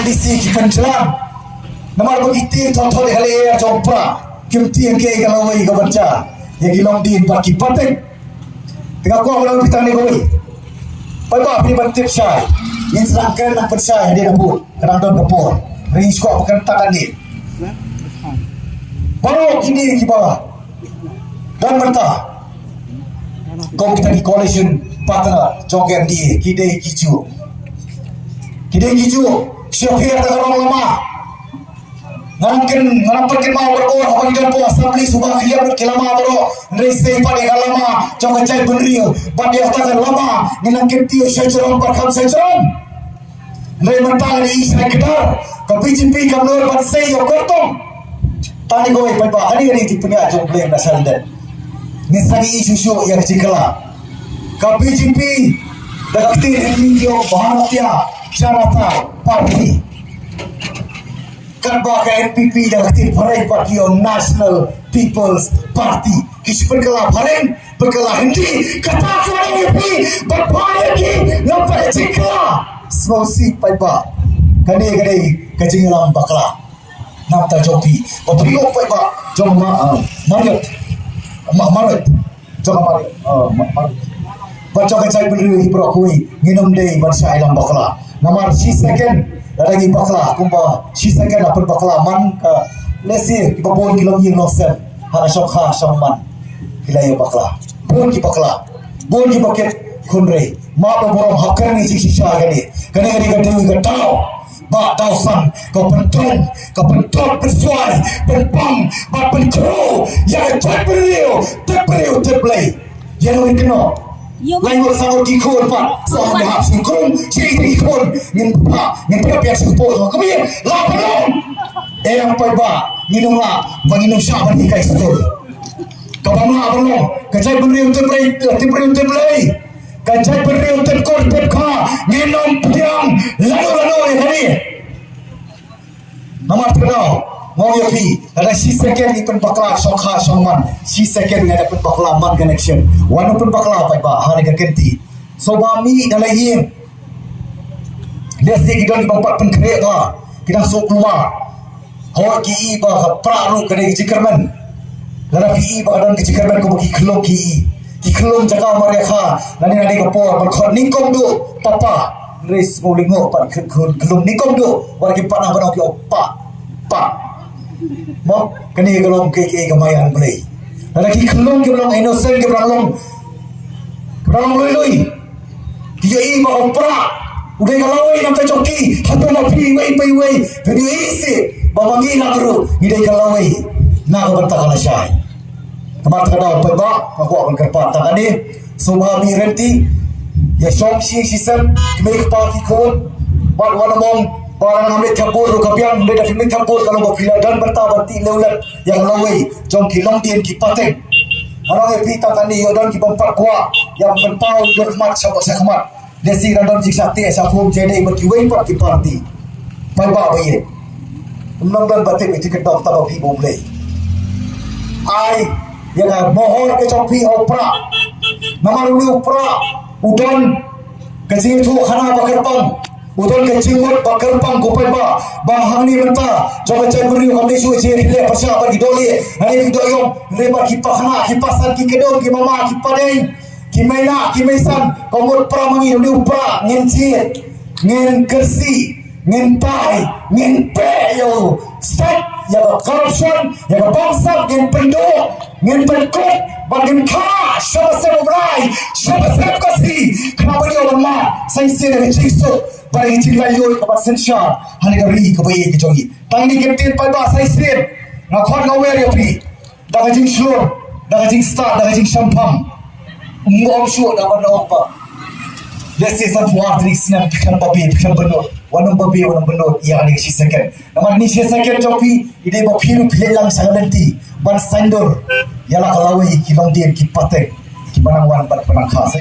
MDC ki kanjalan namar begitu contoh di hal air jompa kimti yang ke galawai ka baca yang gilong din pa ki patek tengah ko awal pitang ni goi pai ba pri bantip sai in serangkan nak persai dia dapur kadang don kapur range ko akan takan ni baru kini ki bawah dan mentah kau kita di coalition partner jogem dia kidai kiju siapa yang tak orang lama ngaramkan mau beror apa yang po assembly subah khilap kelama bro reise pada lama jangan cai benrio pada tak lama nginangkan tio syajaran perkam syajaran re mentang ni isai kedar ke BJP kamnor pansai yo kortong tani goy pai ba hari ti punya jong blem nasal dan ngisagi isu yang cikala ke BJP dakti hemio bahagia Janata Party Kanba ke NPP dan hadir Pareng Party National People's Party kis berkala Pareng berkala Hindi kata NPP berpaya ki lampai cikla semosi paiba kani kajing lam bakla namta jopi baprio paiba jom mariot jom mariot baca kacai beri hibro kui minum dei barsa ilam bakla nomor si second lagi bakla kumba si second apa bakla man ka lesi babon kilom ying nosen ha shokha shomman hilai bakla bon ki paket khunre ma ba borom hakar ni si sha gani gani gatau ba tausan kau penton persuai penpang ba penkro ya tepriu teplay yang kena lain orang di kor pak sama hab singkong ciri di kor ngin piak singpol kemudian lapang apa ba nginum la banginum syaban di kai skor kabama abang kajai beri untuk play kajai beri untuk kor peka nginum piang lalu hari nomor terkenal mau yopi ada si second ipen bakla shokha shongman si second ada pen bakla man connection one pen bakla pai ba hari kenti so bami dalai les di kidon bampat pen kre ba kita sok keluar hor ki ba pra ru kene jikerman lara ki ba don jikerman ko ki khlom ki khlom jaga marekha nani ko por khon ningkom do papa res molingo pan khlom ningkom do war ki pana banau ki opa pa mo kani galong ke gamayan play lagi kelong ke belong innocent ke belong lui dia ima opera udah galawai nampai joki hatu mapi wei jadi isi babangi na guru idai galawai na banta kala syai tempat kada apa ba aku akan kerpat tadi subhami renti ya shop si season make party kon buat wanamong barang ambil campur kapian beda film campur kalau bapila dan bertabati leulat yang lawai jong kilong tien kipateng orang pita tani yodan ki bampak kuat yang pentau dormat sama sakmat desi random jiksate sakum jede berkiwei pak ki party pai ba baye umnam batik itu kedok tabo pi boble ai yang mohon ke chopi opera nama lu opera udon kecil tu khana bakerpang udon kecil bakar pang gopai ba bahang ni menta coba cai beri kami su je le pasal bagi doli hari video yom lebar ki pakhna ki pasan ki kedong ki mama ki padeng ki maina ki maisan komur pramangi ni upra ngin cit ngin kersi ngin pai ngin pe yo stat ya corruption ya bangsa ngin pendo ngin penkot bagin ka siapa sebrai siapa kasi kenapa dia orang saya sini cikso paling cingla yoy kapas sensya hani gari kapai ke jongi tang ni keptin pai ba sai sip na khon ga wer yopi daga jing slur daga jing start daga jing shampam ngom shu da ban opa desi san fuar tri snap kan papi kan beno wanam papi wanam beno ya ni si second namar ni si second jopi ide ba phiru philang sanganti ban sandor yala kalawai kilong dien ki patek ki banang wan ban khas